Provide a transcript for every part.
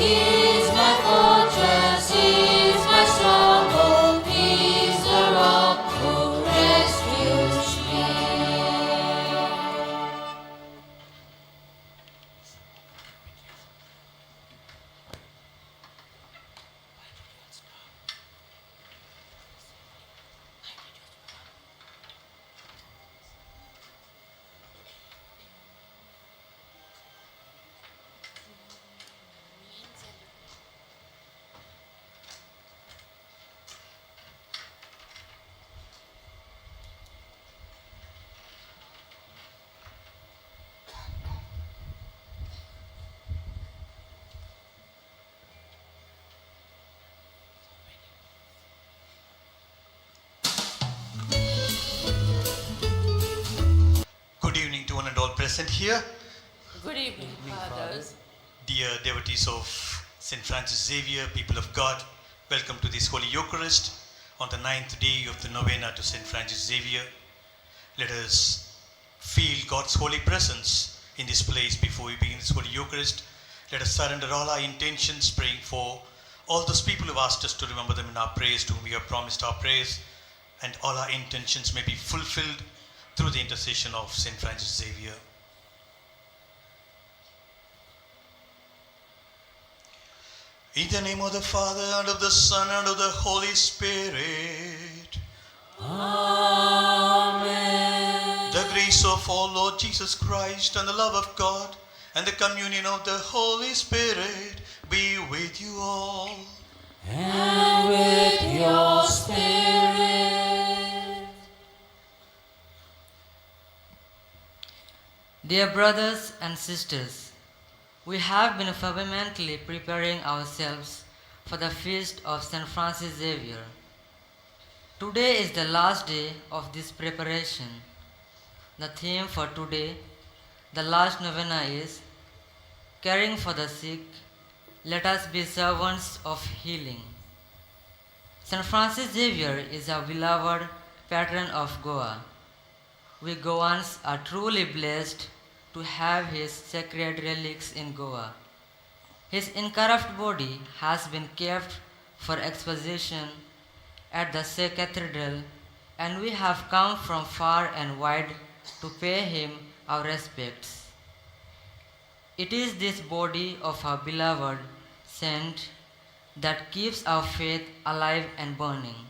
He is my fortress, He is my stronghold, He is the rock who rescues me. Good evening to one and all present here. Good evening, fathers. Dear devotees of St. Francis Xavier, people of God, welcome to this Holy Eucharist on the 9th day of the Novena to St. Francis Xavier. Let us feel God's holy presence in this place before we begin this Holy Eucharist. Let us surrender all our intentions, praying for all those people who have asked us to remember them in our prayers, to whom we have promised our prayers, and all our intentions may be fulfilled through the intercession of St. Francis Xavier. In the name of the Father, and of the Son, and of the Holy Spirit. Amen. The grace of our Lord Jesus Christ, and the love of God, and the communion of the Holy Spirit be with you all. And with your spirit. Dear brothers and sisters, we have been fervently preparing ourselves for the feast of St. Francis Xavier. Today is the last day of this preparation. The theme for today, the last novena, is Caring for the Sick, Let Us Be Servants of Healing. St. Francis Xavier is a beloved patron of Goa. We Goans are truly blessed to have his sacred relics in Goa. His incorrupt body has been kept for exposition at the cathedral, and we have come from far and wide to pay him our respects. It is this body of our beloved saint that keeps our faith alive and burning.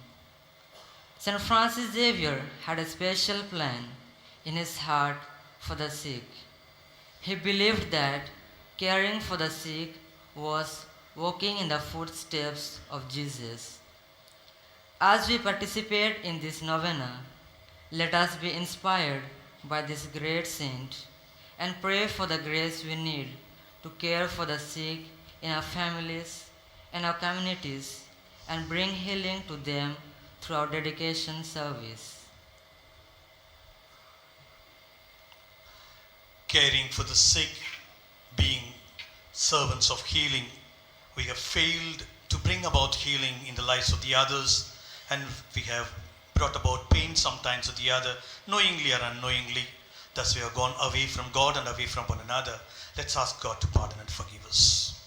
St. Francis Xavier had a special plan in his heart for the sick. He believed that caring for the sick was walking in the footsteps of Jesus. As we participate in this novena, let us be inspired by this great saint and pray for the grace we need to care for the sick in our families and our communities and bring healing to them through our dedication service. Caring for the sick, being servants of healing, we have failed to bring about healing in the lives of the others, and we have brought about pain sometimes to the other, knowingly or unknowingly. Thus we have gone away from God and away from one another. Let's ask God to pardon and forgive us.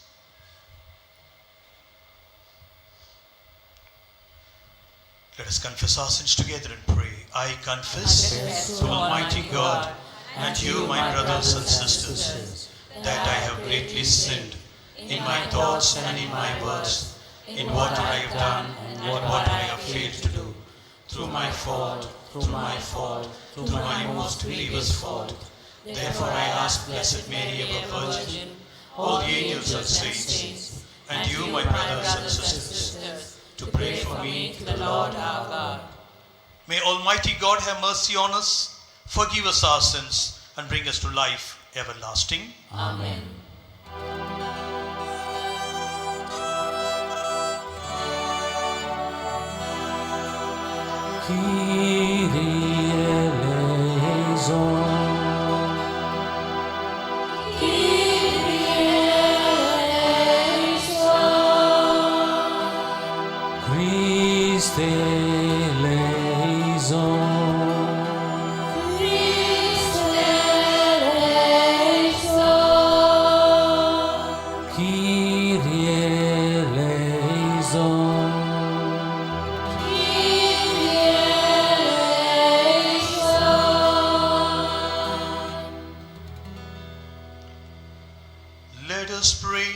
Let us confess our sins together and pray. I confess to Almighty God and you, my brothers and sisters, that I have greatly sinned in my thoughts and in my words, in what I have done and what I have failed to do, through my fault, through my most grievous fault. Therefore I ask Blessed Mary, ever Virgin, all the angels and saints, and you, my brothers and sisters, to pray for me to the Lord our God. May Almighty God have mercy on us, forgive us our sins, and bring us to life everlasting. Amen. Kyrie eleison. Christe eleison. Kyrie Let us pray.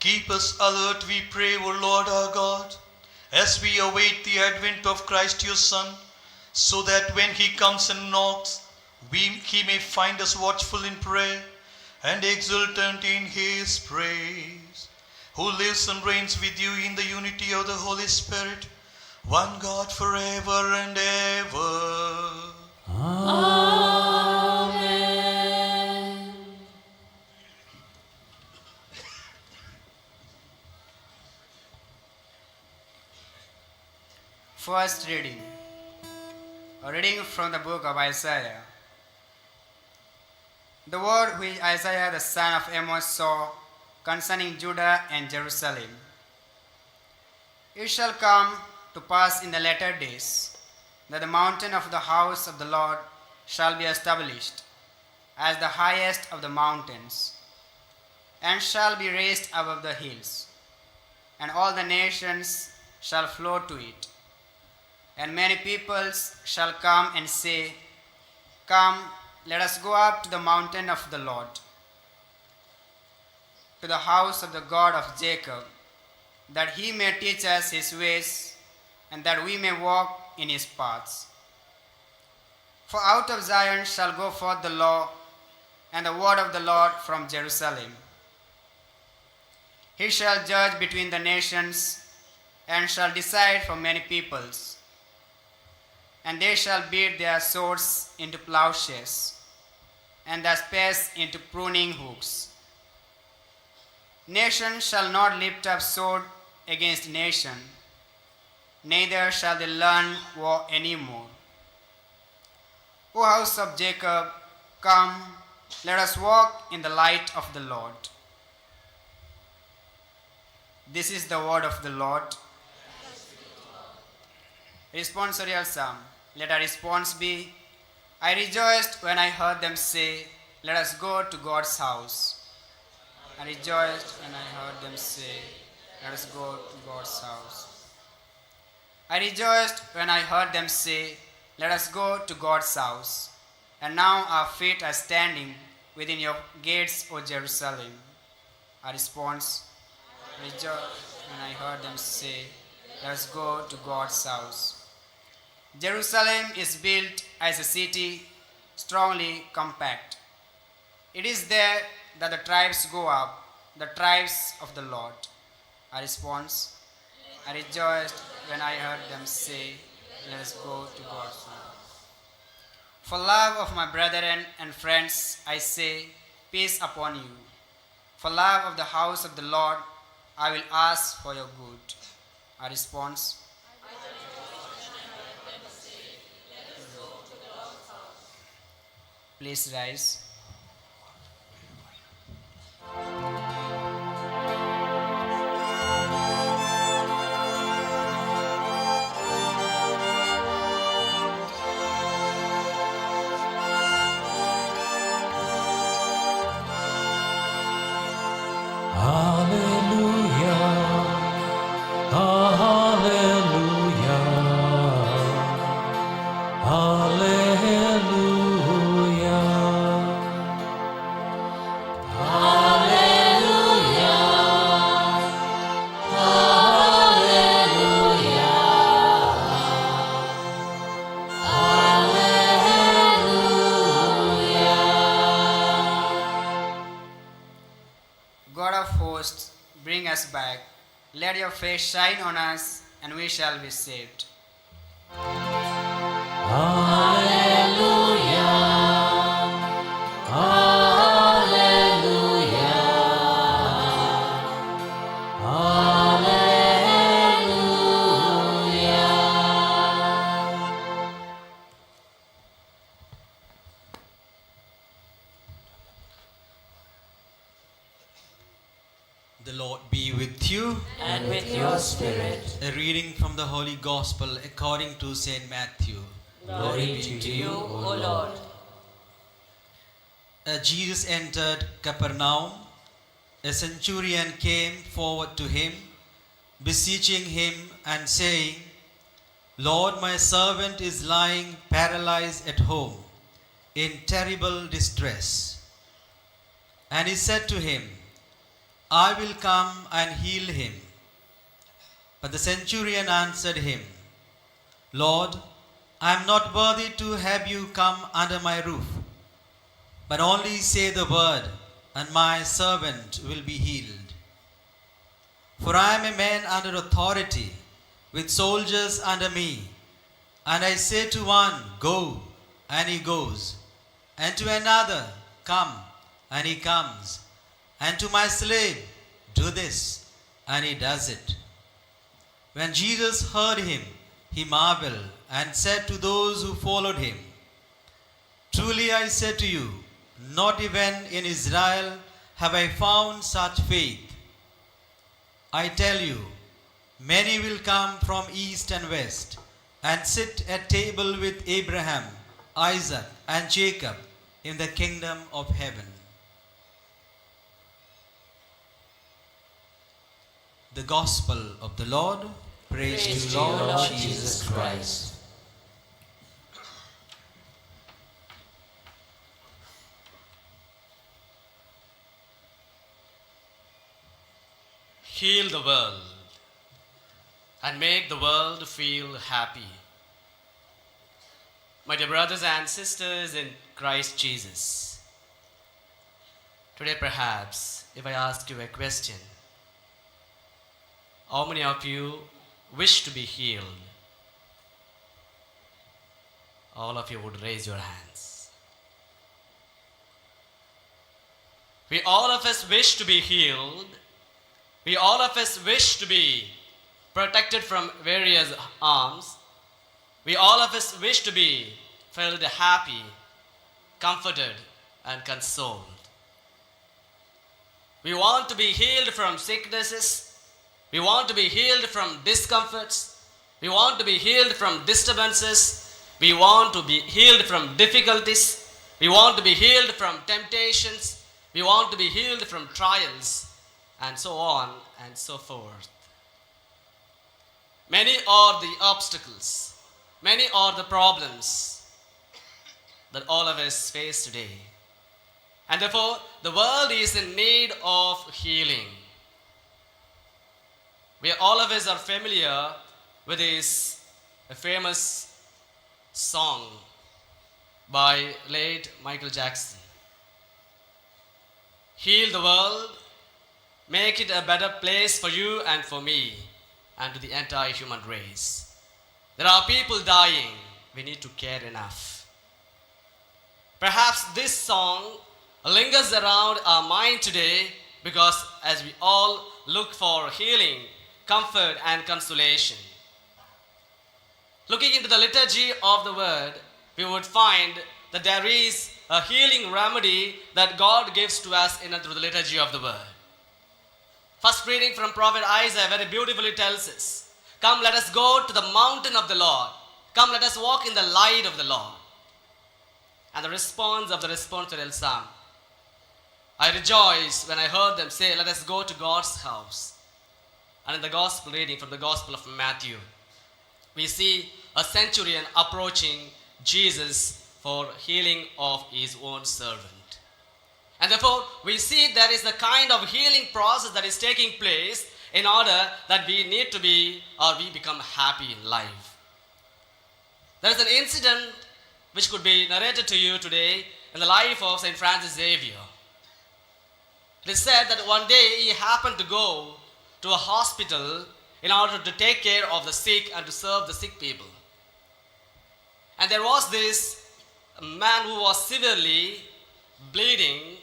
Keep us alert, we pray, O Lord our God, as we await the advent of Christ your Son, so that when he comes and knocks, he may find us watchful in prayer and exultant in his praise. Who lives and reigns with you in the unity of the Holy Spirit, one God forever and ever. Amen. First reading. A reading from the book of Isaiah. The word which Isaiah the son of Amos saw concerning Judah and Jerusalem. It shall come to pass in the latter days that the mountain of the house of the Lord shall be established as the highest of the mountains, and shall be raised above the hills, and all the nations shall flow to it. And many peoples shall come and say, Come, let us go up to the mountain of the Lord, to the house of the God of Jacob, that he may teach us his ways, and that we may walk in his paths. For out of Zion shall go forth the law and the word of the Lord from Jerusalem. He shall judge between the nations, and shall decide for many peoples. And they shall beat their swords into plowshares, and their spears into pruning hooks. Nation shall not lift up sword against nation, neither shall they learn war any more. O house of Jacob, come, let us walk in the light of the Lord. This is the word of the Lord. Responsorial Psalm. Let our response be, I rejoiced when I heard them say, Let us go to God's house. I rejoiced when I heard them say, Let us go to God's house. I rejoiced when I heard them say, Let us go to God's house. And now our feet are standing within your gates, O Jerusalem. Our response, I rejoiced when I heard them say, Let us go to God's house. Jerusalem is built as a city, strongly compact. It is there that the tribes go up, the tribes of the Lord. Our response, I rejoiced when I heard them say, Let us go to God's house. For love of my brethren and friends, I say, Peace upon you. For love of the house of the Lord, I will ask for your good. Our response, please rise. Hallelujah, hallelujah, hallelujah. God of hosts, bring us back. Let your face shine on us, and we shall be saved. The Lord be with you. And with your spirit. A reading from the Holy Gospel according to St. Matthew. Glory be to you, O Lord. As Jesus entered Capernaum, a centurion came forward to him, beseeching him and saying, Lord, my servant is lying paralyzed at home, in terrible distress. And he said to him, I will come and heal him. But the centurion answered him, Lord, I am not worthy to have you come under my roof, but only say the word, and my servant will be healed. For I am a man under authority, with soldiers under me, and I say to one, Go, and he goes, and to another, Come, and he comes, and to my slave, Do this, and he does it. When Jesus heard him, he marveled and said to those who followed him, Truly I say to you, not even in Israel have I found such faith. I tell you, many will come from east and west and sit at table with Abraham, Isaac, and Jacob in the kingdom of heaven. The Gospel of the Lord. Praise Praise to to you, you, Lord Lord Jesus Jesus Christ. Christ. Heal the world and make the world feel happy. My dear brothers and sisters in Christ Jesus, today perhaps if I ask you a question, how many of you wish to be healed? All of you would raise your hands. We all of us wish to be healed. We all of us wish to be protected from various harms. We all of us wish to be felt happy, comforted, and consoled. We want to be healed from sicknesses. We want to be healed from discomforts. We want to be healed from disturbances. We want to be healed from difficulties. We want to be healed from temptations. We want to be healed from trials, and so on and so forth. Many are the obstacles, many are the problems that all of us face today. And therefore, the world is in need of healing. We all of us are familiar with this famous song by late Michael Jackson. Heal the world, make it a better place for you and for me and to the entire human race. There are people dying, we need to care enough. Perhaps this song lingers around our mind today because as we all look for healing, comfort, and consolation. Looking into the liturgy of the word, we would find that there is a healing remedy that God gives to us through the liturgy of the word. First reading from Prophet Isaiah very beautifully tells us, Come, let us go to the mountain of the Lord. Come, let us walk in the light of the Lord. And the response of the responsorial psalm, I rejoiced when I heard them say, Let us go to God's house. And in the gospel reading from the Gospel of Matthew, we see a centurion approaching Jesus for healing of his own servant. And therefore, we see there is a kind of healing process that is taking place in order that we need to be or we become happy in life. There is an incident which could be narrated to you today in the life of St. Francis Xavier. It is said that one day he happened to go to a hospital in order to take care of the sick and to serve the sick people. And there was this man who was severely bleeding.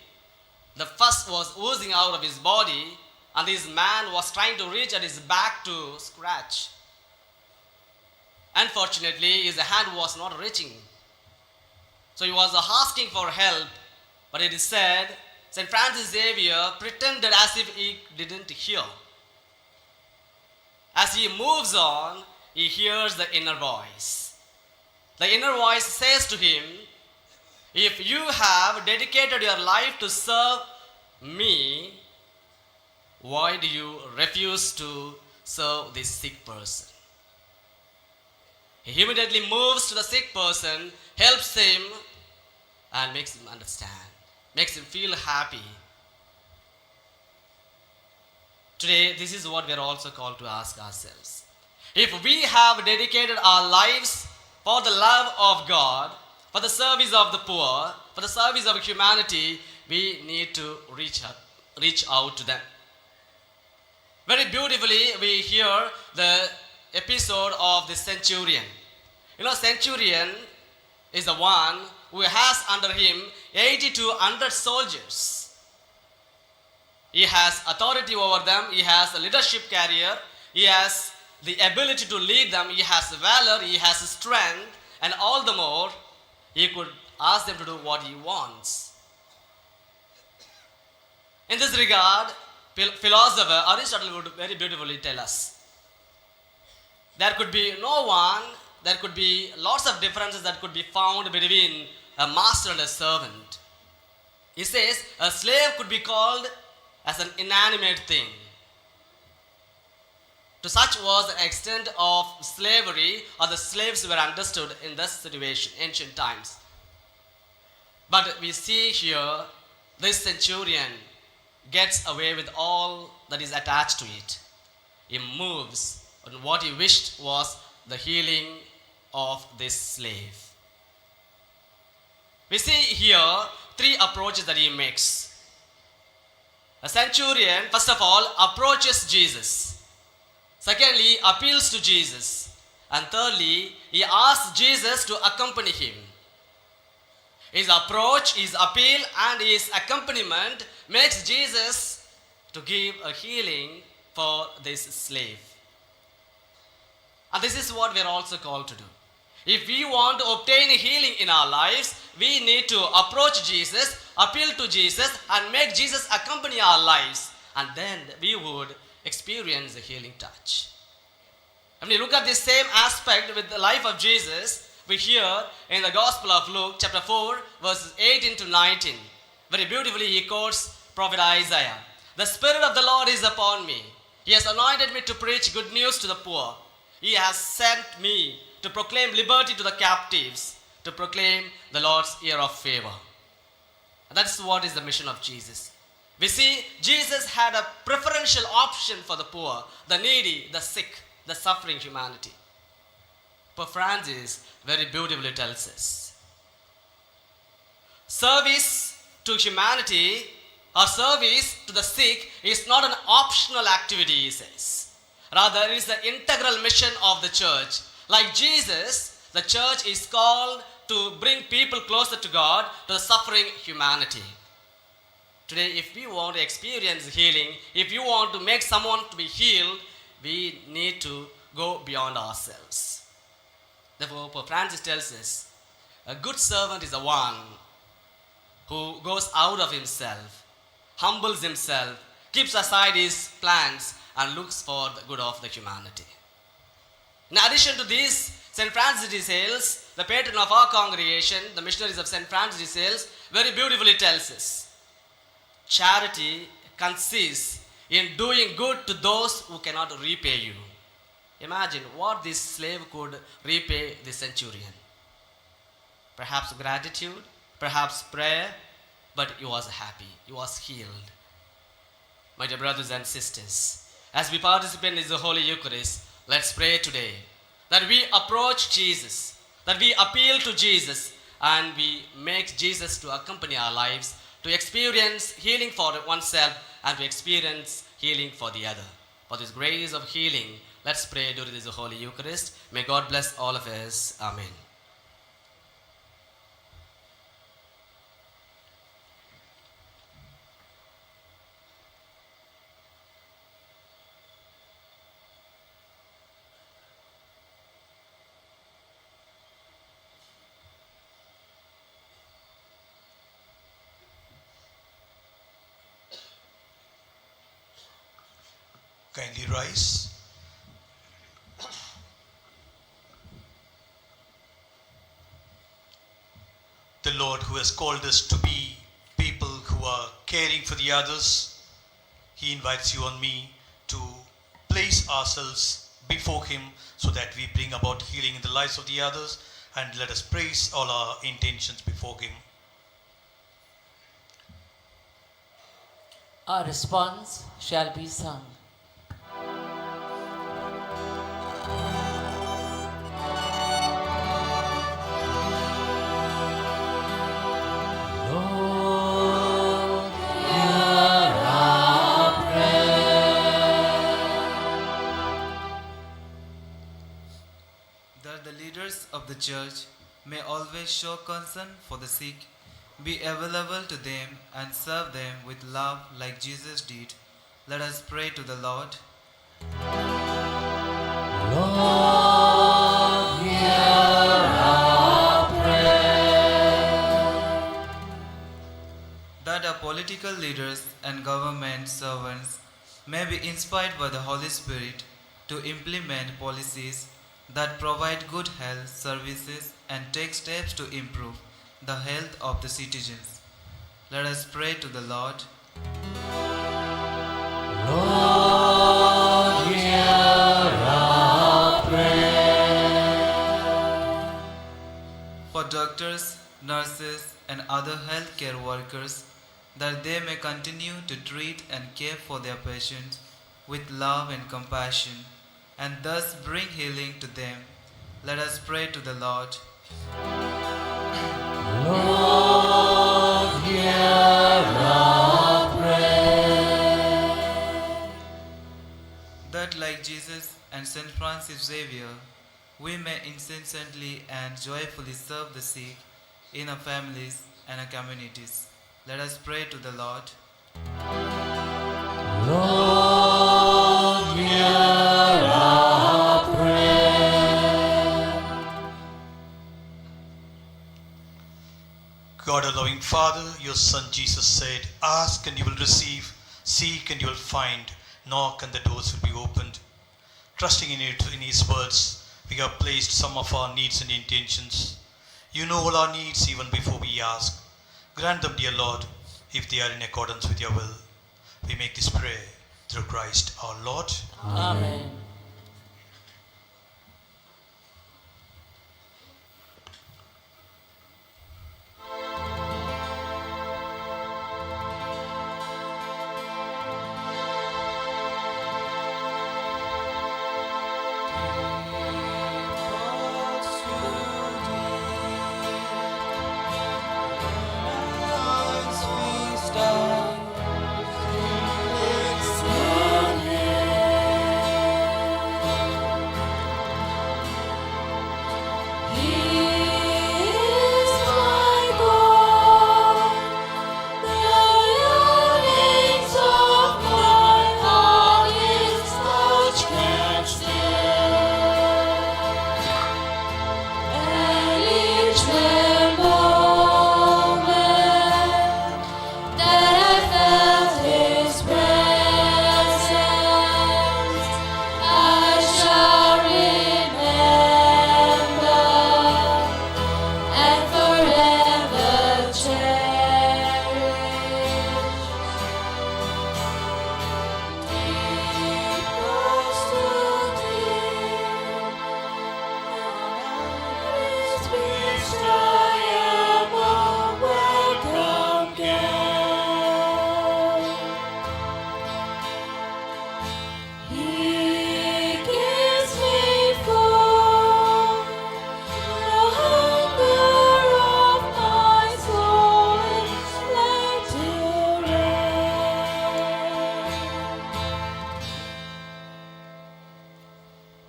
The pus was oozing out of his body, and this man was trying to reach at his back to scratch. Unfortunately, his hand was not reaching. So he was asking for help, but it is said St. Francis Xavier pretended as if he didn't hear. As he moves on, he hears the inner voice. The inner voice says to him, if you have dedicated your life to serve me, why do you refuse to serve this sick person? He immediately moves to the sick person, helps him, and makes him understand, makes him feel happy, Today, this is what we are also called to ask ourselves. If we have dedicated our lives for the love of God, for the service of the poor, for the service of humanity, we need to reach out to them. Very beautifully, we hear the episode of the centurion. You know, centurion is the one who has under him 80 to 100 soldiers. He has authority over them, he has a leadership career, he has the ability to lead them, he has valor, he has strength, and all the more, he could ask them to do what he wants. In this regard, philosopher Aristotle would very beautifully tell us, there could be no one, there could be lots of differences that could be found between a master and a servant. He says a slave could be called as an inanimate thing. To such was the extent of slavery, or the slaves were understood in this situation, ancient times. But we see here, this centurion gets away with all that is attached to it. He moves, and what he wished was the healing of this slave. We see here three approaches that he makes. A centurion, first of all, approaches Jesus. Secondly, appeals to Jesus. And thirdly, he asks Jesus to accompany him. His approach, his appeal, and his accompaniment makes Jesus to give a healing for this slave. And this is what we are also called to do. If we want to obtain healing in our lives, we need to approach Jesus, appeal to Jesus, and make Jesus accompany our lives. And then we would experience the healing touch. When we look at this same aspect with the life of Jesus, we hear in the Gospel of Luke, chapter 4, verses 18 to 19. Very beautifully, he quotes Prophet Isaiah. The Spirit of the Lord is upon me. He has anointed me to preach good news to the poor. He has sent me to proclaim liberty to the captives, to proclaim the Lord's year of favor. And that's what is the mission of Jesus. We see Jesus had a preferential option for the poor, the needy, the sick, the suffering humanity. Pope Francis very beautifully tells us, service to humanity or service to the sick is not an optional activity, he says. Rather, it is the integral mission of the church. Like Jesus, the church is called to bring people closer to God, to the suffering humanity. Today, if we want to experience healing, if you want to make someone to be healed, we need to go beyond ourselves. Therefore, Pope Francis tells us, a good servant is the one who goes out of himself, humbles himself, keeps aside his plans, and looks for the good of the humanity. In addition to this, St. Francis de Sales, the patron of our congregation, the missionaries of St. Francis de Sales, very beautifully tells us, charity consists in doing good to those who cannot repay you. Imagine what this slave could repay the centurion. Perhaps gratitude, perhaps prayer, but he was happy, he was healed. My dear brothers and sisters, as we participate in the Holy Eucharist, let's pray today that we approach Jesus, that we appeal to Jesus, and we make Jesus to accompany our lives, to experience healing for oneself and to experience healing for the other. For this grace of healing, let's pray during this Holy Eucharist. May God bless all of us. Amen. Kindly rise. The Lord who has called us to be people who are caring for the others, He invites you and me to place ourselves before Him so that we bring about healing in the lives of the others, and let us praise all our intentions before Him. Our response shall be sung. Church may always show concern for the sick, be available to them and serve them with love like Jesus did. Let us pray to the Lord. Lord, hear our prayer. That our political leaders and government servants may be inspired by the Holy Spirit to implement policies that provide good health services and take steps to improve the health of the citizens. Let us pray to the Lord. Lord, hear our prayer. For doctors, nurses, and other healthcare workers, that they may continue to treat and care for their patients with love and compassion, and thus bring healing to them. Let us pray to the Lord. Lord, hear our prayer. That like Jesus and St. Francis Xavier, we may incessantly and joyfully serve the sick in our families and our communities. Let us pray to the Lord. Lord, hear our prayer. God, our loving Father, your Son Jesus said, ask and you will receive, seek and you will find, knock and the doors will be opened. Trusting in his words, we have placed some of our needs and intentions. You know all our needs even before we ask. Grant them, dear Lord, if they are in accordance with your will. We make this prayer through Christ our Lord. Amen.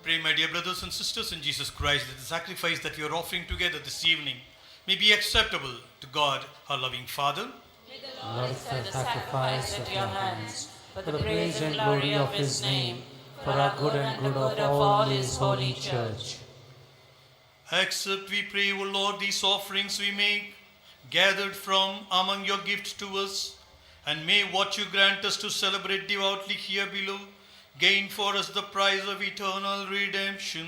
Pray, my dear brothers and sisters in Jesus Christ, that the sacrifice that we are offering together this evening may be acceptable to God, our loving Father. Lord, accept the sacrifice at your hands, for the praise and glory of his name, for our good and good of all his holy church. Accept, we pray, O Lord, these offerings we make, gathered from among your gifts to us, and may what you grant us to celebrate devoutly here below gain for us the prize of eternal redemption,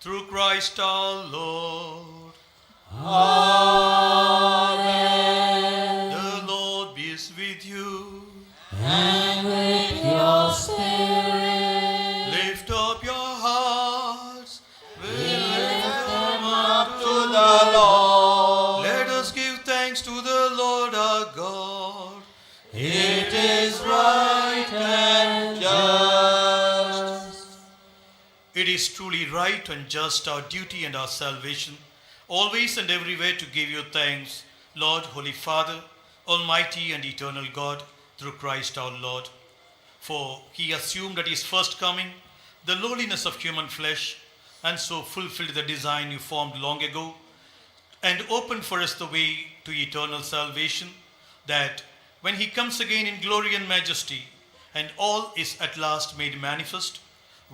through Christ our Lord. Amen. The Lord be with you. And with your spirit, Lift up your hearts. We lift them up to the Lord. Let us give thanks to the Lord our God. it is right and just. It is truly right and just, our duty and our salvation, always and everywhere to give you thanks, Lord, Holy Father, Almighty and eternal God, through Christ our Lord. For he assumed at his first coming the lowliness of human flesh, and so fulfilled the design you formed long ago, and opened for us the way to eternal salvation, that when he comes again in glory and majesty, and all is at last made manifest,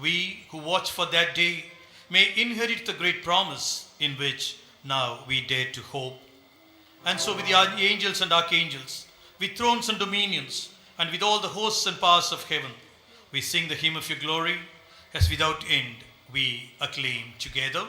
we who watch for that day may inherit the great promise in which now we dare to hope. And so with the angels and archangels, with thrones and dominions, and with all the hosts and powers of heaven, we sing the hymn of your glory, as without end we acclaim together.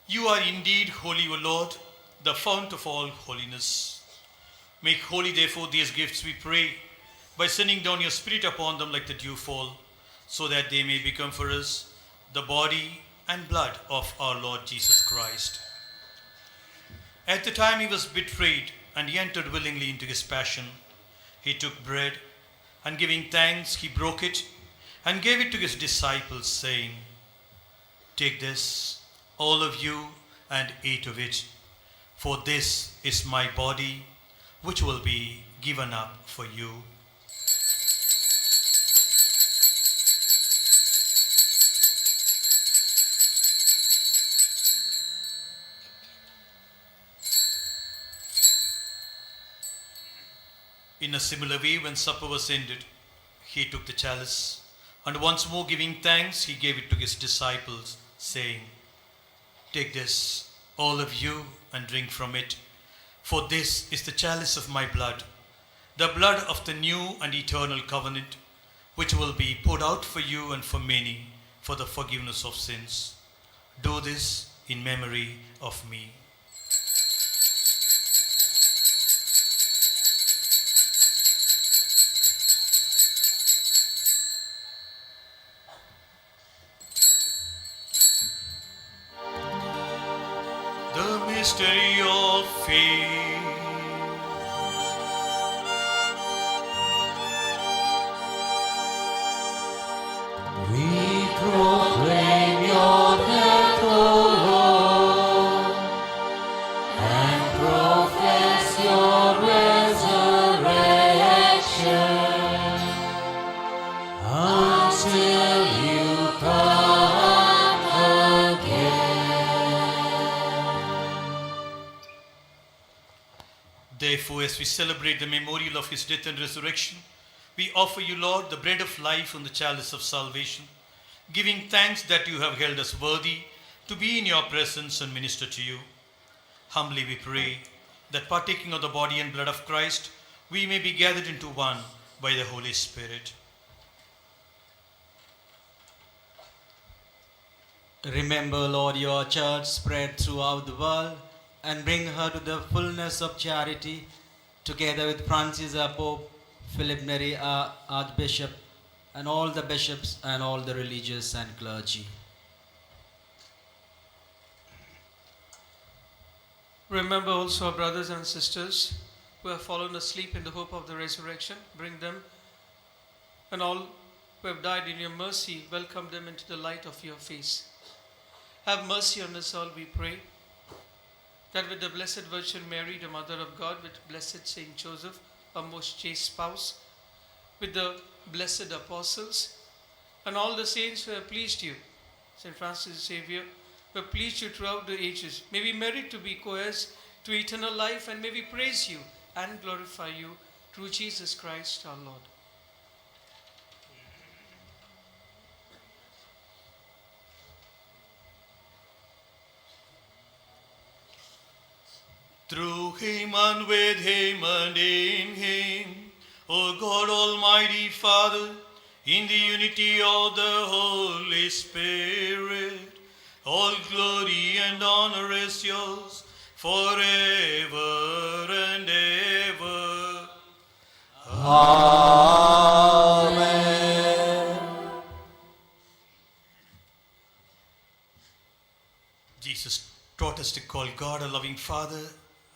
You are indeed holy, O Lord, the fount of all holiness. Make holy, therefore, these gifts, we pray, by sending down your Spirit upon them like the dewfall, so that they may become for us the body and blood of our Lord Jesus Christ. At the time he was betrayed and he entered willingly into his passion, he took bread, and giving thanks, he broke it and gave it to his disciples, saying, "Take this, all of you, and eat of it, for this is my body, which will be given up for you." In a similar way, when supper was ended, he took the chalice, and once more giving thanks, he gave it to his disciples, saying, "Take this, all of you, and drink from it, for this is the chalice of my blood, the blood of the new and eternal covenant, which will be poured out for you and for many for the forgiveness of sins. Do this in memory of me." The mystery of faith. We proclaim your death, O Lord, and profess your resurrection until you come again. Therefore, as we celebrate the memorial of his death and resurrection, we offer you, Lord, the bread of life and the chalice of salvation, giving thanks that you have held us worthy to be in your presence and minister to you. Humbly we pray that partaking of the body and blood of Christ, we may be gathered into one by the Holy Spirit. Remember, Lord, your church spread throughout the world, and bring her to the fullness of charity, together with Francis our Pope, Philip Neri our Archbishop, and all the bishops and all the religious and clergy. Remember also our brothers and sisters who have fallen asleep in the hope of the resurrection. Bring them, and all who have died in your mercy, welcome them into the light of your face. Have mercy on us all, we pray, that with the Blessed Virgin Mary, the Mother of God, with blessed Saint Joseph, our most chaste spouse, with the blessed apostles, and all the saints who have pleased you, St. Francis Xavier, who have pleased you throughout the ages, may we merit to be co-heirs to eternal life, and may we praise you and glorify you through Jesus Christ our Lord. through him and with him and in him, O God Almighty Father, in the unity of the Holy Spirit, all glory and honor is yours forever and ever. Jesus taught us to call God a loving Father,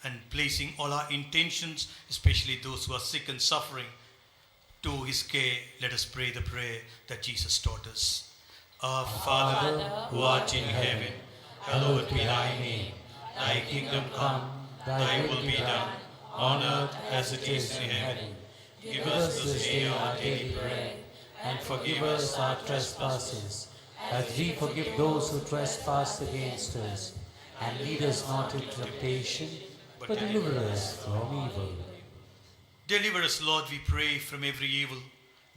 and placing all our intentions, especially those who are sick and suffering, to his care. Let us pray the prayer that Jesus taught us. Our Father, who art in heaven, hallowed be thy name. Thy kingdom come, thy will be done, on earth as it is in heaven. Give us this day our daily bread, and forgive us our trespasses, as we forgive those who trespass against us. And lead us not into temptation, but deliver us from evil. Deliver us, Lord, we pray, from every evil.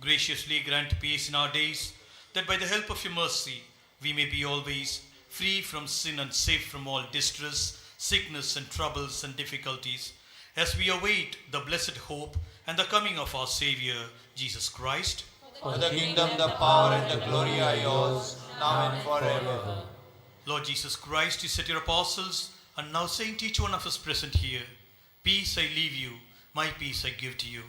Graciously grant peace in our days, that by the help of your mercy we may be always free from sin and safe from all distress, sickness and troubles and difficulties, as we await the blessed hope and the coming of our Saviour, Jesus Christ. For the kingdom, the power, and the glory are yours, now and forever. Lord Jesus Christ, you said your apostles, and now saying to each one of us present here, peace I leave you, my peace I give to you.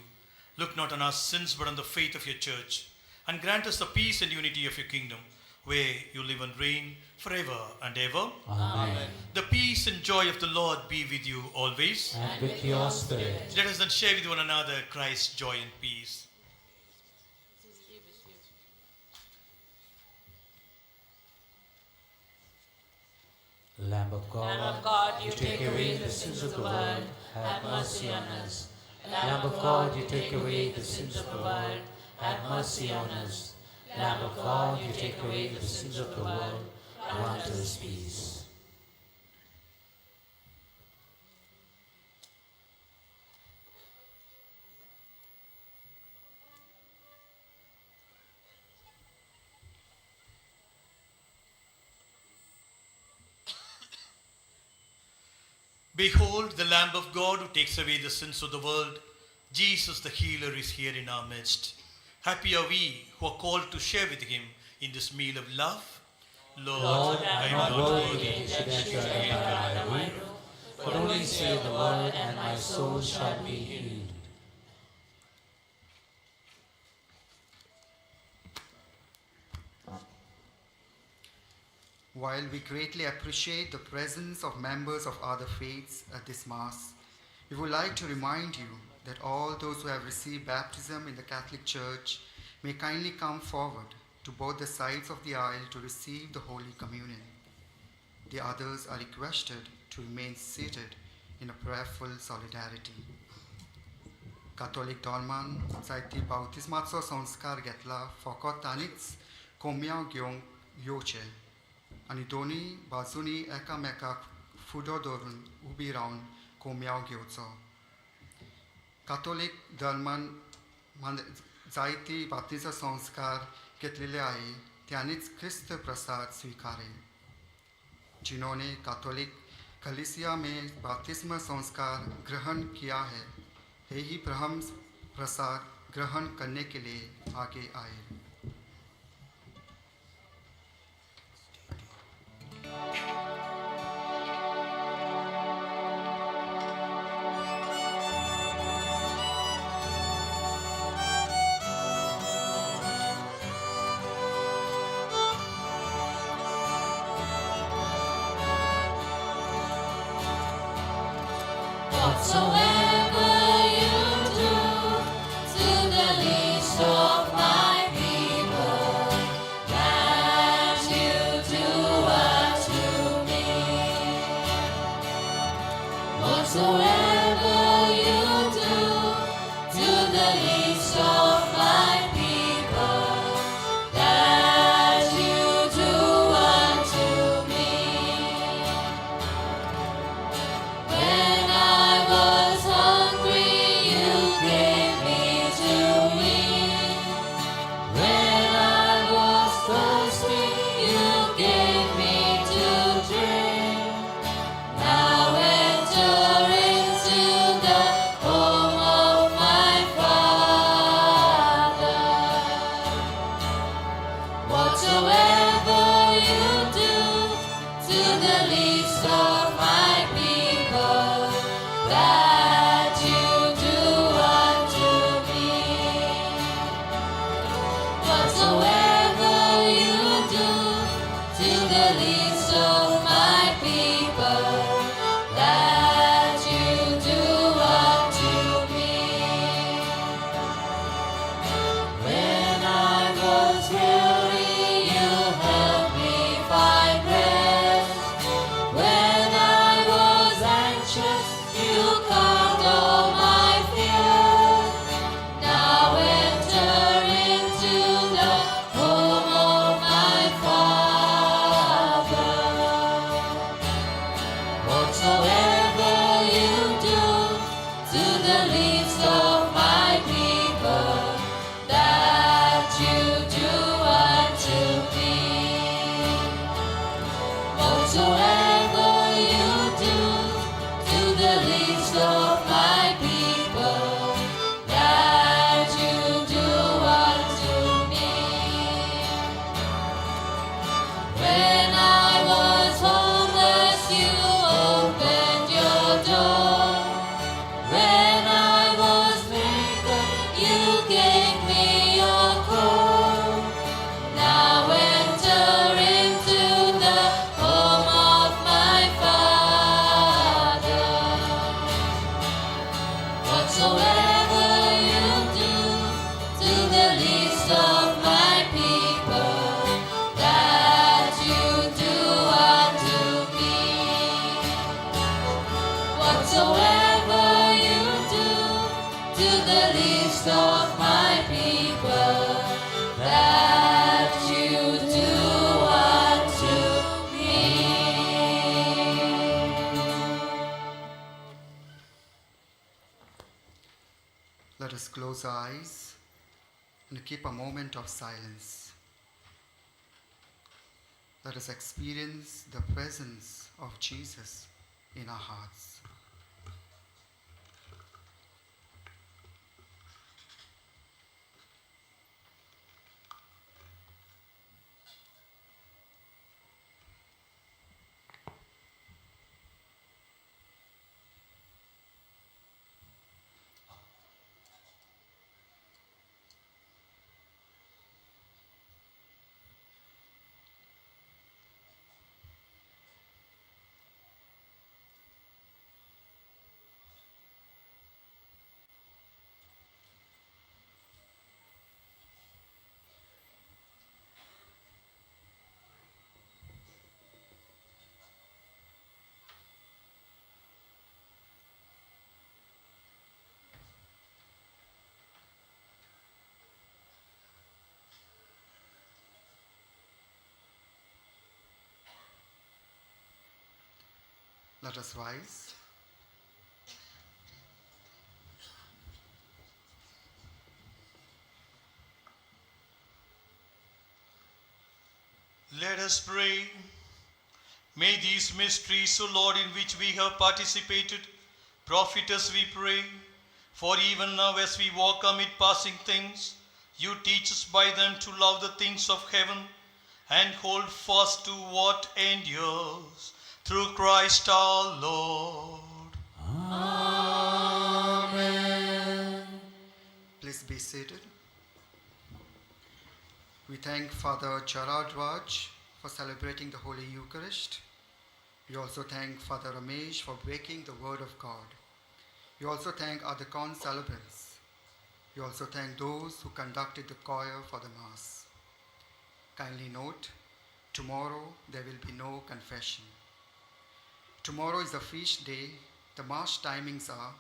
Look not on our sins, but on the faith of your church, and grant us the peace and unity of your kingdom, where you live and reign forever and ever. Amen. The peace and joy of the Lord be with you always. And with your spirit. Let us then share with one another Christ's joy and peace. Lamb of God, you take away the sins of the world, have mercy on us. Lamb of God, you take away the sins of the world, have mercy on us. Lamb of God, you take away the sins of the world, grant us peace. Behold the Lamb of God who takes away the sins of the world. Jesus the healer is here in our midst. Happy are we who are called to share with him in this meal of love. Lord, I am not worthy that you should enter my roof, but only say the word, and my soul shall be healed. While we greatly appreciate the presence of members of other faiths at this Mass, we would like to remind you that all those who have received baptism in the Catholic Church may kindly come forward to both the sides of the aisle to receive the Holy Communion. The others are requested to remain seated in a prayerful solidarity. Catholic Dolman, zaiti bautismatso संस्कार घेतला फकत तांणीच कोंब्याव घेवंक येवचें आनी दोनूय बाजूंनी एकामेकाक फुडो दवरून उबी रावन कोंब्याव घेवचो. कातोलीक धर्मान जायती बाप्तिस्म संस्कार घेतलेले आहे त्यांनीच ख्रिस्त प्रसाद स्वीकारे. जिन्होंने कैथोलिक कलीसिया में बपतिस्मा संस्कार ग्रहण किया है, यही ब्रह्म प्रसाद ग्रहण करने के लिए आगे आए. Whatsoever you do to the least of my people, that you do unto me. Whatsoever you do to the least of my people, that you do unto me. When I was Whatsoever you do to the least of my people, that you do unto me. Whatsoever you do to the least of my people, that you do unto me. When I was weary, you helped me find rest. When I was anxious, you calmed all my fears. Now enter into the home of my Father. Whatsoever you do to the least of my people, that you do unto me. Whatsoever you do to the least of my people, that you do unto me. When I was homeless, you opened your door. When I was naked, you gave me your coat. Now enter into the home of my Father. Whatsoever you do to the least of my people, that you do unto me. Whatsoever you do to the least of my people, that you do unto me. Let us close our eyes and keep a moment of silence. Let us experience the presence of Jesus in our hearts. Let us rise. Let us pray. May these mysteries, O Lord, in which we have participated, profit us, we pray. For even now, as we walk amid passing things, you teach us by them to love the things of heaven and hold fast to what endures. Through Christ our Lord. Amen. Please be seated. We thank Father Gerard Raj for celebrating the Holy Eucharist. We also thank Father Ramesh for breaking the Word of God. We also thank other celebrants. We also thank those who conducted the choir for the Mass. Kindly note, tomorrow there will be no confession. Tomorrow is a feast day. The Mass timings are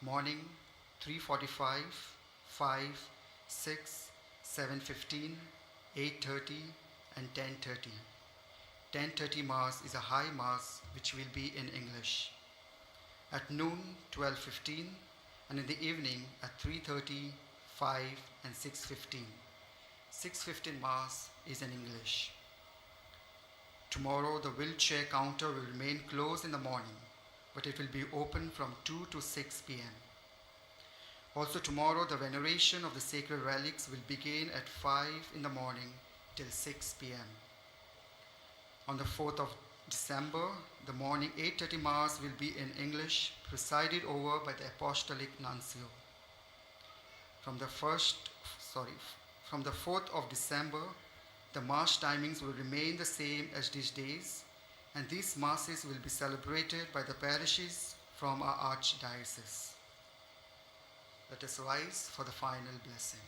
morning 3:45, 5, 6, 7:15, 8:30 and 10:30. 10:30 Mass is a high Mass which will be in English. At noon 12:15 and in the evening at 3:30, 5 and 6:15. 6:15 Mass is in English. Tomorrow the wheelchair counter will remain closed in the morning, but it will be open from 2 to 6 p.m. Also tomorrow the veneration of the sacred relics will begin at 5 in the morning till 6 p.m. On the 4th of December, the morning 8:30 Mass will be in English, presided over by the Apostolic Nuncio. From the 4th of December, the Mass timings will remain the same as these days, and these Masses will be celebrated by the parishes from our Archdiocese. Let us rise for the final blessing.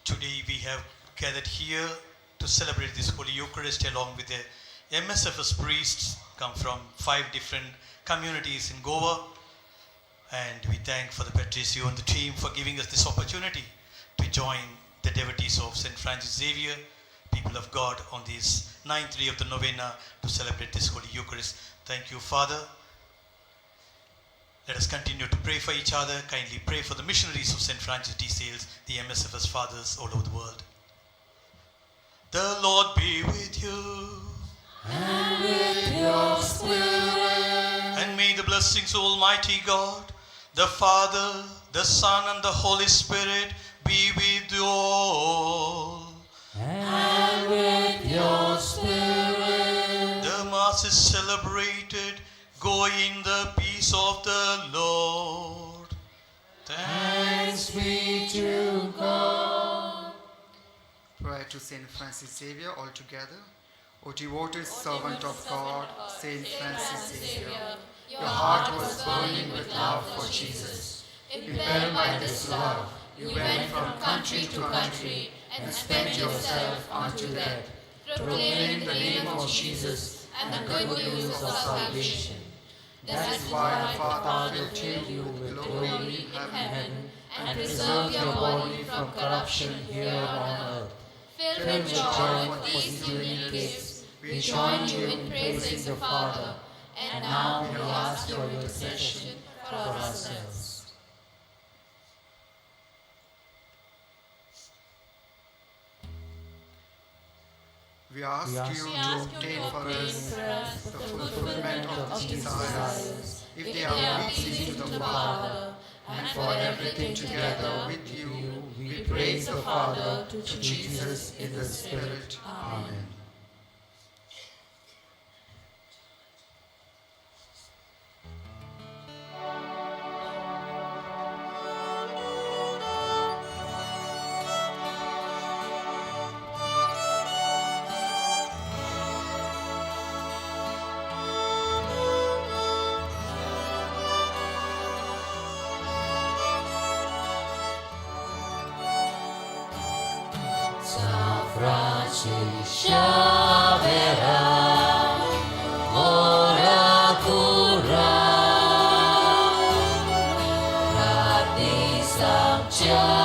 Today we have gathered here to celebrate this Holy Eucharist along with the MSFS priests come from 5 different communities in Goa, and we thank for the Patricio and the team for giving us this opportunity to join the devotees of St. Francis Xavier, people of God, on this 9th day of the Novena to celebrate this Holy Eucharist. Thank you, Father. Let us continue to pray for each other. Kindly pray for the missionaries of St. Francis de Sales, the MSFS fathers all over the world. The Lord be with you. And with your spirit. And may the blessings of Almighty God, the Father, the Son, and the Holy Spirit be with you all. And with your spirit. The Mass is celebrated. Go in the peace of the Lord. Thanks be to God. Prayer to St. Francis Xavier all together. O devoted servant of God, St. Francis Xavier, your heart was burning with love for Jesus. Impelled by this love, you went from country to country and spent yourself unto death, proclaiming the name of Jesus and the good news of salvation. That is why our Father filled you with glory in heaven and preserved your body from corruption here on earth. Filled with joy for these unique gifts, we join you in praising the Father, and now we ask your intercession for ourselves. We ask you to obtain for us the fulfillment of these desires, if they are pleasing to the Father, and for everything together with you, we praise the Father, to Jesus in the Spirit. Amen. Shavera, ora cura, radhi samcha.